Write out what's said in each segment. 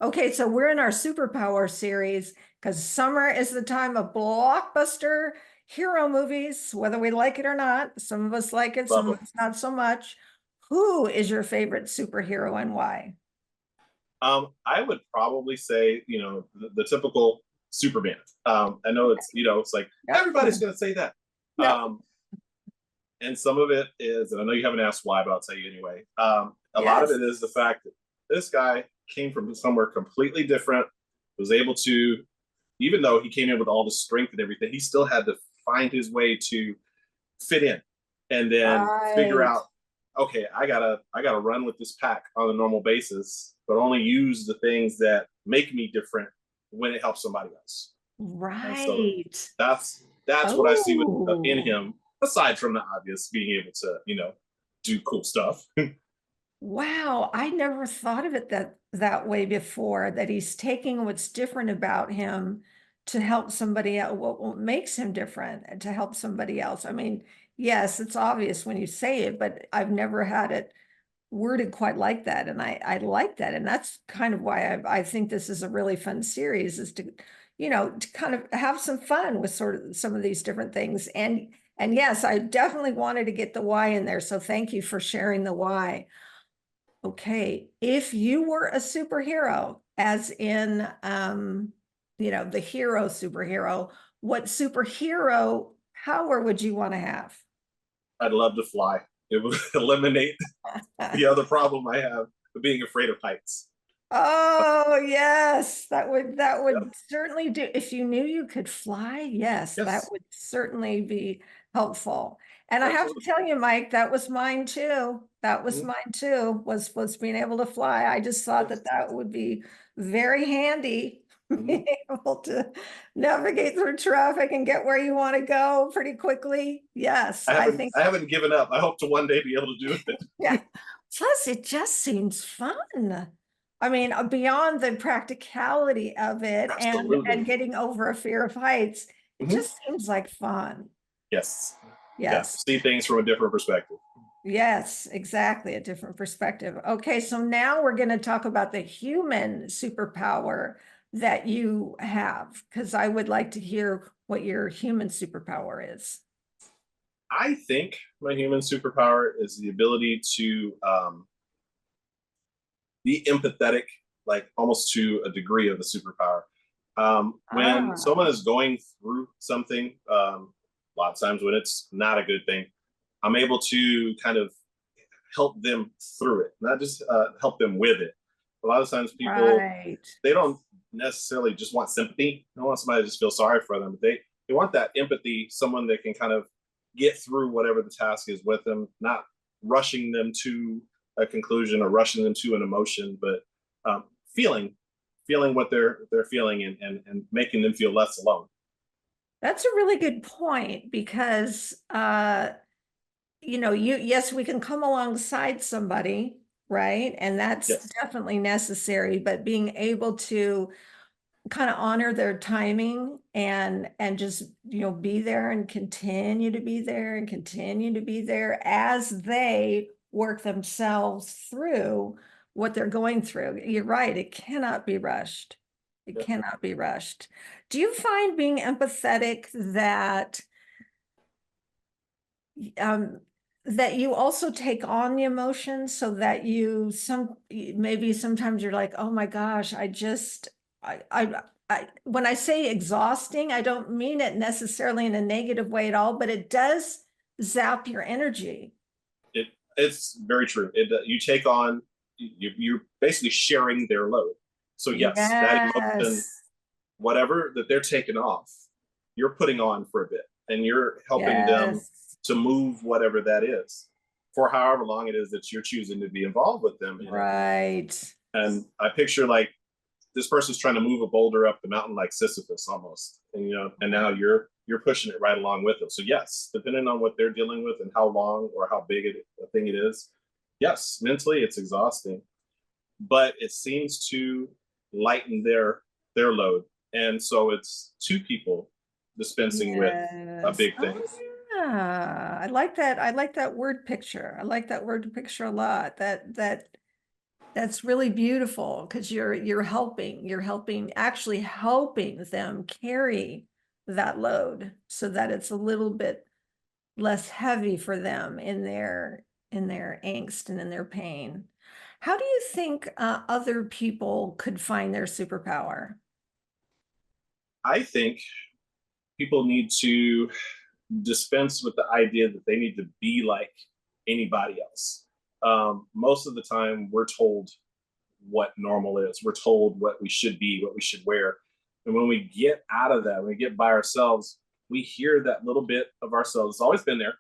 Okay, so we're in our superpower series because summer is the time of blockbuster hero movies, whether we like it or not. Some of us like it, Love some of them. us not so much. Who is your favorite superhero and why? I would probably say, the typical Superman. I know it's like Yep. everybody's going to say that. Yep. Um, and some of it is, and I know you haven't asked why, but I'll tell you anyway. A lot of Yes. it is the fact that this guy came from somewhere completely different, was able to, even though he came in with all the strength and everything, he still had to find his way to fit in and then figure Right. out, okay, I gotta run with this pack on a normal basis, but only use the things that make me different when it helps somebody else. And so Right. that's what I see with in Oh. him, aside from the obvious being able to, do cool stuff. Wow, I never thought of it that way before, that he's taking what's different about him to help somebody else, what makes him different and to help somebody else. I mean, yes, it's obvious when you say it, but I've never had it worded quite like that. And I like that. And that's kind of why I think this is a really fun series, is to, to kind of have some fun with sort of some of these different things. And yes, I definitely wanted to get the why in there. So thank you for sharing the why. Okay, if you were a superhero, as in, the hero superhero, what superhero power would you want to have? I'd love to fly. It would eliminate the other problem I have of being afraid of heights. Oh, yes, that Yep. would certainly do. If you knew you could fly, yes, that Yes, would certainly be helpful. And I have to absolutely. tell you, Mike, that was mine too. That was Mhm. mine too, was being able to fly. I just thought that Yes. that would be very handy, Mhm. being able to navigate through traffic and get where you want to go pretty quickly. Yes, I I haven't think, I haven't given up. I hope to one day be able to do it. yeah. Plus, it just seems fun. I mean, beyond the practicality of it and Absolutely. getting over a fear of heights, it Mhm. just seems like fun. Yes. Yeah. Yes. See things from a different perspective. Yes, exactly. A different perspective. Okay, so now we're going to talk about the human superpower that you have, because I would like to hear what your human superpower is. I think my human superpower is the ability to be empathetic, like almost to a degree of a superpower. When someone Ah, is going through something, a lot of times when it's not a good thing, I'm able to kind of help them through it, not just help them with it. A lot of times people, right. they don't necessarily just want sympathy. They don't want somebody to just feel sorry for them. They want that empathy, someone that can kind of get through whatever the task is with them, not rushing them to a conclusion or rushing them to an emotion, but um, feeling feeling what they're feeling and making them feel less alone. That's a really good point because yes, we can come alongside somebody, right? And that's Yes. definitely necessary, but being able to kind of honor their timing and just, be there and continue to be there and continue to be there as they work themselves through what they're going through. You're right, it cannot be rushed. It Yeah. cannot be rushed. Do you find being empathetic um, that you also take on the emotions, so that maybe sometimes you're like, oh my gosh, when I say exhausting, I don't mean it necessarily in a negative way at all, but it does zap your energy. it it's very true. You take on, you're basically sharing their load. So yes, that emotion, Yes. whatever that they're taking off, you're putting on for a bit, and you're helping them Yes. to move whatever that is for however long it is that you're choosing to be involved with them in it. Right. And I picture like this person's trying to move a boulder up the mountain like Sisyphus almost, and and now you're pushing it right along with them. So yes, depending on what they're dealing with and how long or how big a thing it is, yes, mentally it's exhausting, but it seems to lighten their load, and so it's two people dispensing with a Yes. big thing. Oh, yeah. I like that. I like that word picture. I like that word picture a lot. That That's really beautiful because actually helping them carry that load so that it's a little bit less heavy for them in their angst and in their pain. How do you think other people could find their superpower? I think people need to dispense with the idea that they need to be like anybody else. Most of the time, we're told what normal is. We're told what we should be, what we should wear. And when we get out of that, when we get by ourselves, we hear that little bit of ourselves. It's always been there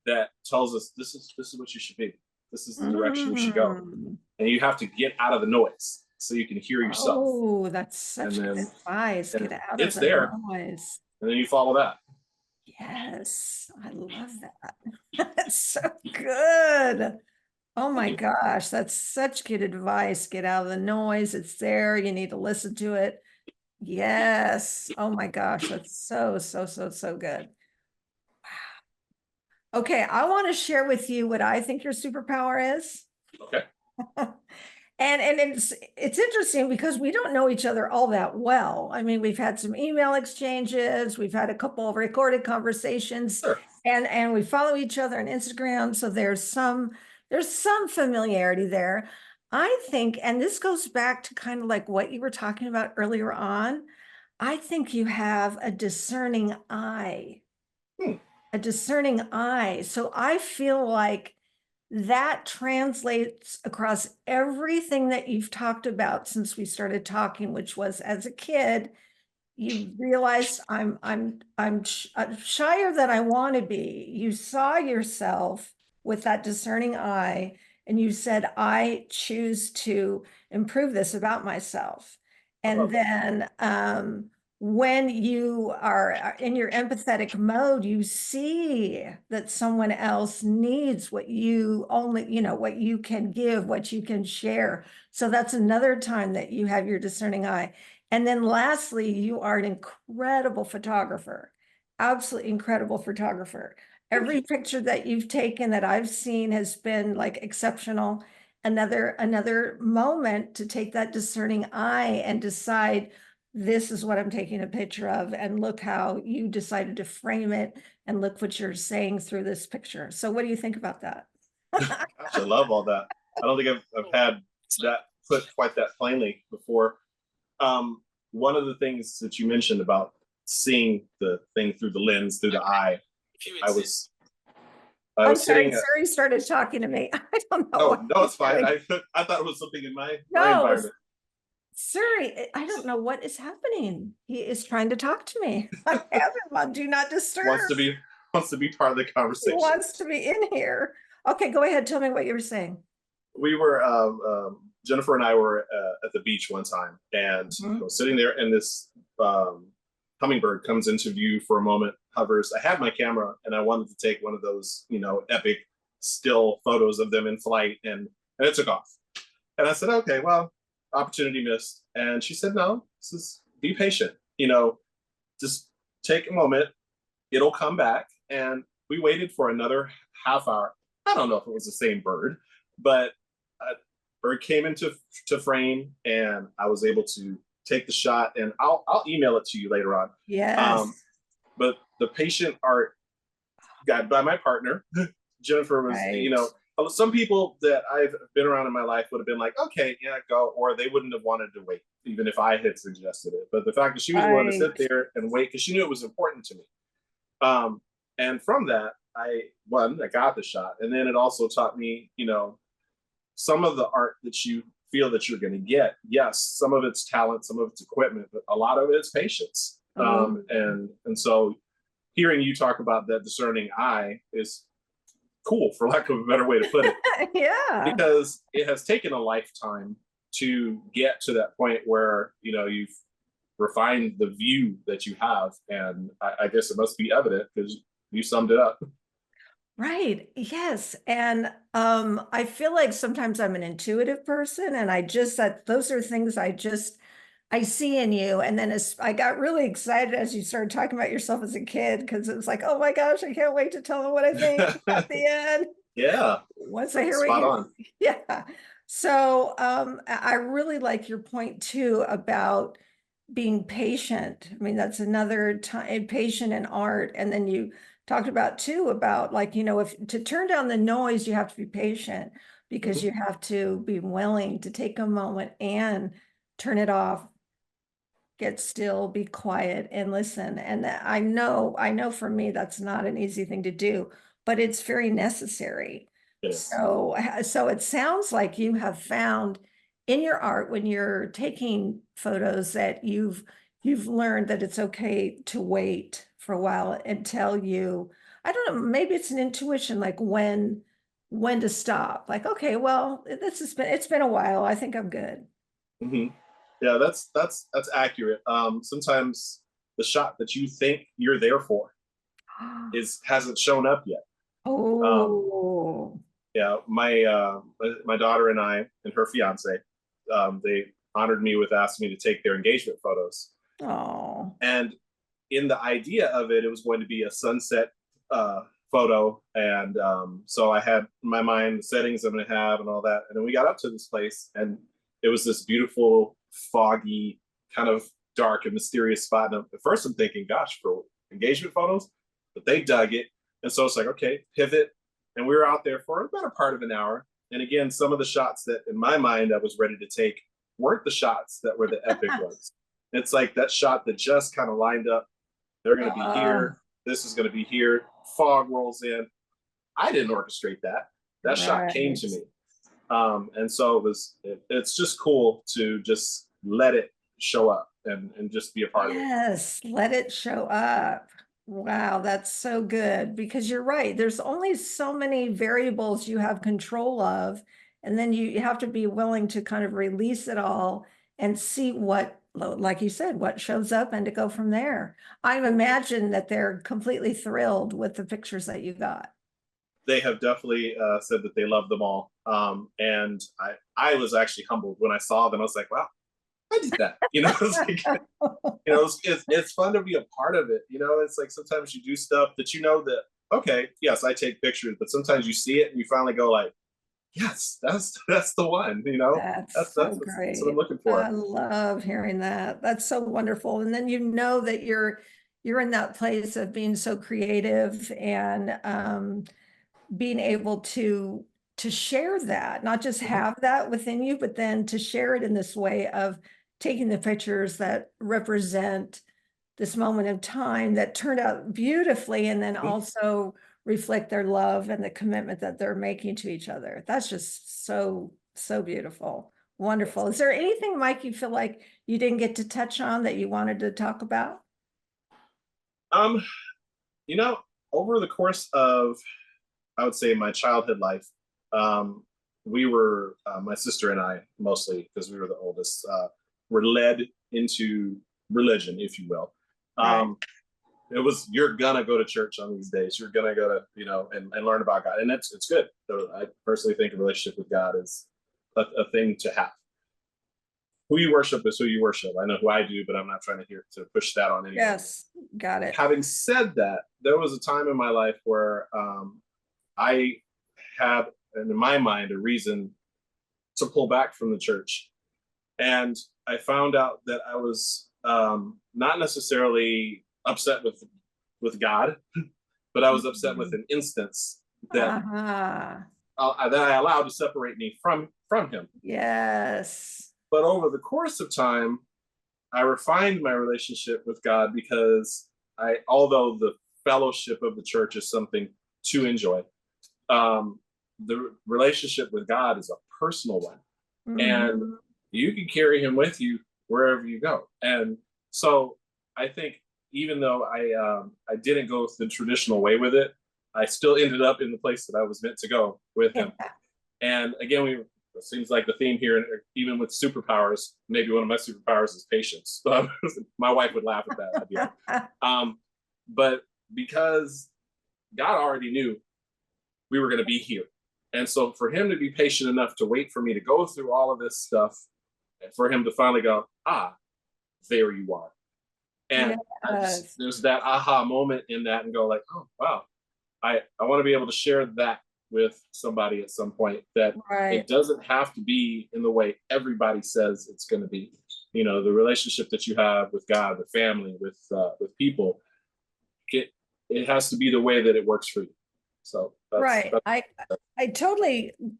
that tells us this is what you should be. This is the direction you should go. Mm. And you have to get out of the noise so you can hear yourself. Oh, that's And such good then advice. and Get out of it's the there, noise. and then you follow that. Yes, I love that. That's so good. Oh Thank my you. gosh, that's such good advice. Get out of the noise. It's there. You need to listen to it. Yes. Oh my gosh, that's so, so, so, so good. Okay, I want to share with you what I think your superpower is. Okay. And it's interesting because we don't know each other all that well. I mean, we've had some email exchanges, we've had a couple of recorded conversations, Sure. and we follow each other on Instagram, so there's some familiarity there. I think, and this goes back to kind of like what you were talking about earlier on. I think you have a discerning eye, Hmm. a discerning eye. So I feel like that translates across everything that you've talked about since we started talking, which was as a kid, you realized I'm shyer than I want to be. You saw yourself with that discerning eye, and you said, I choose to improve this about myself. I And love that. then when you are in your empathetic mode, you see that someone else needs what you only, what you can give, what you can share. So that's another time that you have your discerning eye. And then lastly, you are an incredible photographer, absolutely incredible photographer. Thank Every you. picture that you've taken that I've seen has been like exceptional. Another moment to take that discerning eye and decide this is what I'm taking a picture of, and look how you decided to frame it, and look what you're saying through this picture. So what do you think about that? Gosh, I love all that. I don't think I've had that put quite that plainly before. Um, One of the things that you mentioned about seeing the thing through the lens, through the eye, I was I I'm was sorry, sitting. Siri started talking to me. I don't know what Oh no, he's it's fine. doing. I thought it was something in my No, environment. Siri, I don't know what is happening. He is trying to talk to me. I have him on do not Wants disturb. to be wants to be part of the He conversation. wants to be in here. Okay, go ahead. Tell me what you were saying. We were Jennifer and I were at the beach one time, and I Mhm. was sitting there, and this um, hummingbird comes into view for a moment, hovers. I had my camera, and I wanted to take one of those, epic still photos of them in flight, and it took off. And I said, okay, well, opportunity missed. And she said, no, this is be patient. Just take a moment. It'll come back. And we waited for another half hour. I don't know if it was the same bird, but a bird came into to frame, and I was able to take the shot. And I'll email it to you later on. Um, Yes, but the patient art got by my partner. Jennifer was, right. some people that I've been around in my life would have been like, okay, yeah, go, or they wouldn't have wanted to wait, even if I had suggested it. But the fact that she was willing to sit Right. there and wait because she knew it was important to me. And from that, I got the shot, and then it also taught me, some of the art that you feel that you're going to get. Yes, some of it's talent, some of it's equipment, but a lot of it's patience. Oh, And so hearing you talk about that discerning eye is cool, for lack of a better way to put it, yeah. because it has taken a lifetime to get to that point where you've refined the view that you have, and I guess it must be evident because you summed it up. Right. Yes. And I feel like sometimes I'm an intuitive person, and that those are things I see in you. And then I got really excited as you started talking about yourself as a kid, because it was like, oh my gosh, I can't wait to tell them what I think at the end. Yeah, Once I hear what spot you, on. yeah. So I really like your point too about being patient. I mean, that's another time, patient in art. And then you talked about too about like, if to turn down the noise, you have to be patient because Mhm. you have to be willing to take a moment and turn it off, get still, be quiet and listen. And I know for me, that's not an easy thing to do, but it's very necessary. It is. So it sounds like you have found in your art when you're taking photos that you've learned that it's okay to wait for a while until I don't know, maybe it's an intuition, like when to stop. Like, okay, well, it's been a while. I think I'm good. Hmm. Yeah, that's accurate. Sometimes the shot that you think you're there for is hasn't shown up yet. Um, Oh, yeah, my daughter and I and her fiance, they honored me with asking me to take their engagement photos. oh, And in the idea of it, it was going to be a sunset photo, and so I had in my mind the settings I'm going to have and all that. And then we got up to this place, and it was this beautiful, foggy, kind of dark and mysterious spot. And at first, I'm thinking, "Gosh, for engagement photos," but they dug it, and so it's like, okay, pivot. And we were out there for about a part of an hour. And again, some of the shots that in my mind I was ready to take weren't the shots that were the epic ones. It's like that shot that just kind of lined up. They're going to be uh, here. This is going to be here. Fog rolls in. I didn't orchestrate that. That shot came to right. me. And so it's just cool to just let it show up and just be a part of it. Yes, let it show up. Wow, that's so good because you're right. There's only so many variables you have control of, and then you have to be willing to kind of release it all and see what, like you said, what shows up and to go from there. I imagine that they're completely thrilled with the pictures that you got. They have definitely said that they love them all. And I was actually humbled when I saw them. I was like, wow, I did that. It's like, it's fun to be a part of it. It's like sometimes you do stuff that that, okay, yes, I take pictures, but sometimes you see it and you finally go like, yes, that's the one. That's That's so that's what I'm great. looking I for. love hearing that. That's so wonderful. And then you know that you're in that place of being so creative and being able to share that, not just Mhm. have that within you, but then to share it in this way of taking the pictures that represent this moment of time that turned out beautifully and then also reflect their love and the commitment that they're making to each other. That's just so beautiful. Wonderful. Is there anything, Mike, you feel like you didn't get to touch on that you wanted to talk about? Um, you know, over the course of, I would say, my childhood life, um, we were my sister and I mostly because we were the oldest, were led into religion, if you will. Right. Um, it was you're gonna go to church on these days. You're gonna go to and learn about God, and it's good. So I personally think a relationship with God is a thing to have. Who you worship is who you worship. I know who I do, but I'm not trying to push that on anyone. Yes. Got it. Having said that, there was a time in my life where I had, in my mind, a reason to pull back from the church. And I found out that I was not necessarily upset with God, but I was upset with Mhm. an instance Uh-huh. that I allowed to separate me from Him. Yes. But over the course of time, I refined my relationship with God because although the fellowship of the church is something to enjoy, um, the relationship with God is a personal one, and Mhm. you can carry Him with you wherever you go. And so I think even though I didn't go the traditional way with it, I still ended up in the place that I was meant to go with Him. And again, it seems like the theme here, even with superpowers, maybe one of my superpowers is patience. My wife would laugh at that idea. Um, but because God already knew we were going to be here. And so for him to be patient enough to wait for me to go through all of this stuff, and for him to finally go, there you are. And Yes. there's that aha moment in that and go like, oh, wow, I want to be able to share that with somebody at some point, that it Right. doesn't have to be in the way everybody says it's going to be. You know, the relationship that you have with God, with family, with people, it it has to be the way that it works for you. So Right. that's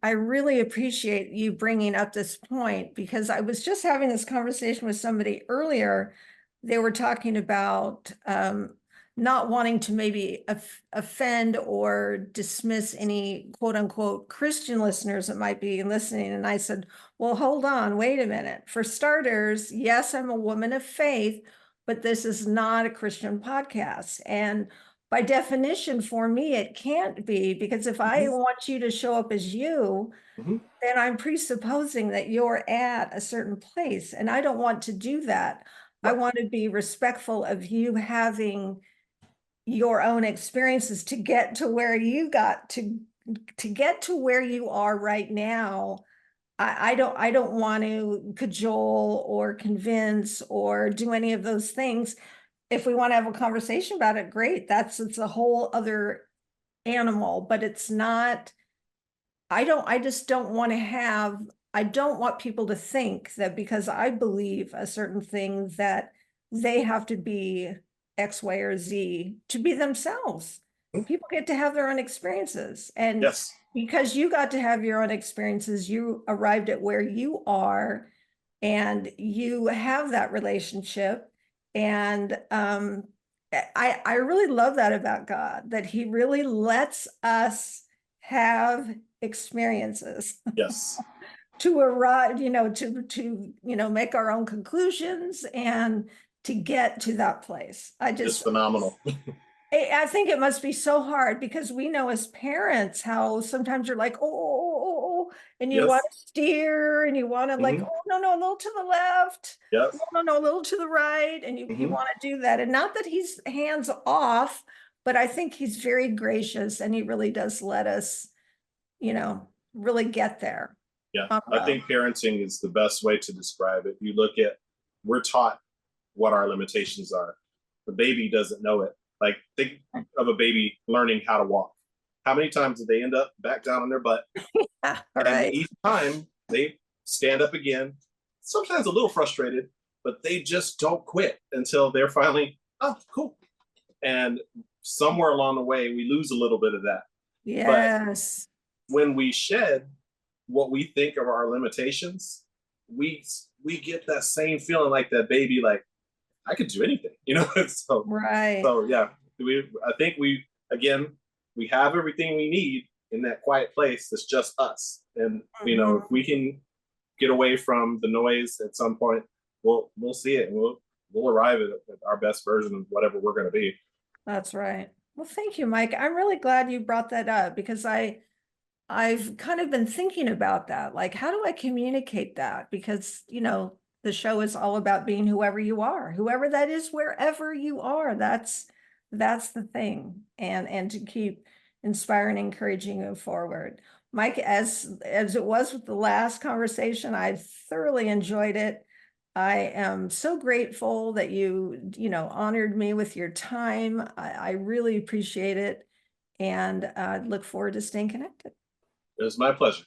I really appreciate you bringing up this point because I was just having this conversation with somebody earlier. They were talking about not wanting to maybe offend or dismiss any quote unquote Christian listeners that might be listening. And I said, well, hold on, wait a minute. For starters, yes, I'm a woman of faith, but this is not a Christian podcast. And by definition, for me, it can't be, because if I Mhm, want you to show up as you, mhm. then I'm presupposing that you're at a certain place. And I don't want to do that. I Right. want to be respectful of you having your own experiences to get to where you got to get to where you are right now. I don't want to cajole or convince or do any of those things. If we want to have a conversation about it, great. It's a whole other animal, but it's not, I just don't want to I don't want people to think that because I believe a certain thing that they have to be X, Y, or Z to be themselves. Mhm. People get to have their own experiences. And Yes. because you got to have your own experiences, you arrived at where you are and you have that relationship. And I really love that about God, that he really lets us have experiences Yes. to arrive, make our own conclusions and to get to that place. It's phenomenal. I think it must be so hard because we know as parents how sometimes you're like, oh, and you want Yes. to steer and you want to like, Hmm. oh, no, a little to the left. Yes. No, a little to the right. And you Hmm. want to do that. And not that he's hands off, but I think he's very gracious and he really does let us, really get there. Yeah. On I our own. think parenting is the best way to describe it. You look at, we're taught what our limitations are. The baby doesn't know it. Like, think of a baby learning how to walk. How many times do they end up back down on their butt? All And right. each time they stand up again, sometimes a little frustrated, but they just don't quit until they're finally, oh, cool. And somewhere along the way, we lose a little bit of that. But Yes. when we shed what we think of our limitations, we we get that same feeling like that baby, like I could do anything, you know. so Right. so yeah, I think we again we have everything we need in that quiet place that's just us. And you know, if Mhm. we can get away from the noise at some point, we'll see it and we'll arrive at our best version of whatever we're going to be. That's right. Well, thank you, Mike. I'm really glad you brought that up because I've kind of been thinking about that. Like, how do I communicate that? Because, the show is all about being whoever you are, whoever that is, wherever you are. That's the thing. And to keep inspiring, encouraging you forward. Mike, as it was with the last conversation, I thoroughly enjoyed it. I am so grateful that honored me with your time. I really appreciate it and look forward to staying connected. It was my pleasure.